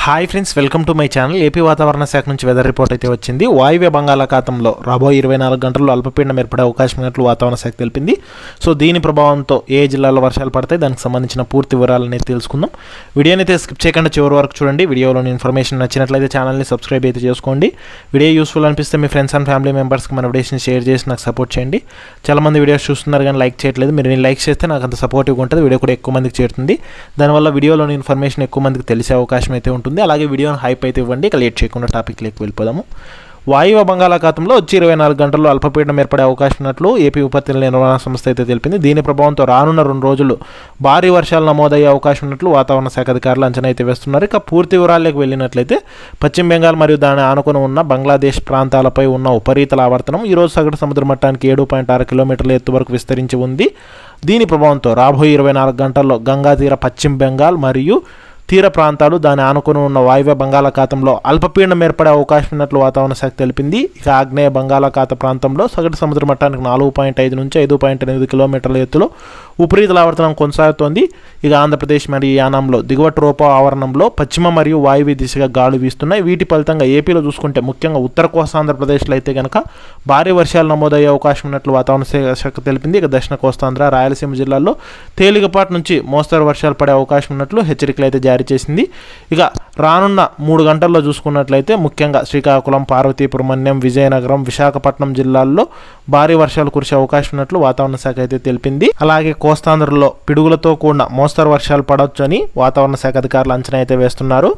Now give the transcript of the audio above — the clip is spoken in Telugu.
Hi friends, welcome to my channel. AP వాతావరణ శాఖ నుంచి వెదర్ రిపోర్ట్ అయితే వచ్చింది. వాయువ్య బంగాళాఖాతంలో రాబోయే 24 గంటల్లో అల్పపీడనం ఏర్పడే అవకాశం ఉన్నట్లు వాతావరణ శాఖ తెలిపింది. సో దీని ప్రభావంతో ఏ జిల్లాలో వర్షాలు పడతాయి, దానికి సంబంధించిన పూర్తి వివరాలు అనేది తెలుసుకుందాం. వీడియోని అయితే స్కిప్ చేయకుండా చివరి వరకు చూడండి. వీడియోలోని ఇన్ఫర్మేషన్ నచ్చినట్లయితే ఛానల్ని సబ్స్క్రైబ్ అయితే చేసుకోండి. వీడియో యూస్ఫుల్ అనిపిస్తే మీ ఫ్రెండ్స్ అండ్ ఫ్యామిలీ మెంబర్స్కి మన వీడియోస్ని షేర్ చేసి నాకు సపోర్ట్ చేయండి. చాలామంది వీడియోస్ చూస్తున్నారు కానీ లైక్ చేయట్లేదు. మీరు నేను లైక్ చేస్తే నాకు అంత సపోర్టివ్గా ఉంటుంది, వీడియో కూడా ఎక్కువ మందికి చేరుతుంది. దానివల్ల వీడియోలోని ఇన్ఫర్మేషన్ ఎక్కువ మందికి తెలిసే అవకాశం అయితే ఉంటుంది. అలాగే వీడియోని హైప్ అయితే ఇవ్వండి. ఇక లేట్ చేయకుండా టాపిక్లోకి వెళ్ళిపోదాము. వాయువ్య బంగాళాఖాతంలో వచ్చి 24 గంటల్లో అల్పపీడనం ఏర్పడే అవకాశం ఉన్నట్లు ఏపీ ఉపరితల నిర్వహణ సంస్థ అయితే తెలిపింది. దీని ప్రభావంతో రానున్న 2 రోజులు భారీ వర్షాలు నమోదయ్యే అవకాశం ఉన్నట్లు వాతావరణ శాఖ అధికారులు అంచనా అయితే వేస్తున్నారు. ఇక పూర్తి వివరాల్లోకి వెళ్ళినట్లయితే పశ్చిమ బెంగాల్ మరియు దాని ఆనుకుని ఉన్న బంగ్లాదేశ్ ప్రాంతాలపై ఉన్న ఉపరితల ఆవర్తనం ఈరోజు సగటు సముద్ర మట్టానికి 7.6 కిలోమీటర్ల ఎత్తు వరకు విస్తరించి ఉంది. దీని ప్రభావంతో రాబోయే 24 గంటల్లో గంగా తీర, పశ్చిమ బెంగాల్ మరియు తీర ప్రాంతాలు, దాని ఆనుకుని ఉన్న వాయువ్య బంగాళాఖాతంలో అల్పపీడనం ఏర్పడే అవకాశం ఉన్నట్లు వాతావరణ శాఖ తెలిపింది. ఇక ఆగ్నేయ బంగాళాఖాత ప్రాంతంలో సగటు సముద్ర మట్టానికి 4.5 నుంచి 5.8 కిలోమీటర్ల ఎత్తులో ఉపరితల ఆవర్తనం కొనసాగుతోంది. ఇక ఆంధ్రప్రదేశ్ మరియు యానాంలో దిగువ ట్రోపో ఆవరణంలో పశ్చిమ మరియు వాయువ్య దిశగా గాలు వీస్తున్నాయి. వీటి ఫలితంగా ఏపీలో చూసుకుంటే ముఖ్యంగా ఉత్తర కోస్తాంధ్రప్రదేశ్లో అయితే కనుక భారీ వర్షాలు నమోదయ్యే అవకాశం ఉన్నట్లు వాతావరణ శాఖ తెలిపింది. ఇక దక్షిణ కోస్తాంధ్ర, రాయలసీమ జిల్లాల్లో తేలికపాటి నుంచి మోస్తరు వర్షాలు పడే అవకాశం ఉన్నట్లు హెచ్చరికలు అయితే జారీ చేసింది. ఇక రానున్న 3 గంటల్లో చూసుకున్నట్లయితే ముఖ్యంగా శ్రీకాకుళం, పార్వతీపురం మన్యం, విజయనగరం, విశాఖపట్నం జిల్లాల్లో భారీ వర్షాలు కురిసే అవకాశం ఉన్నట్లు వాతావరణ శాఖ అయితే తెలిపింది. అలాగే కోస్తాంధ్రలో పిడుగులతో కూడిన మోస్తరు వర్షాలు పడవచ్చు అని వాతావరణ శాఖ అధికారులు అంచనా అయితే వేస్తున్నారు.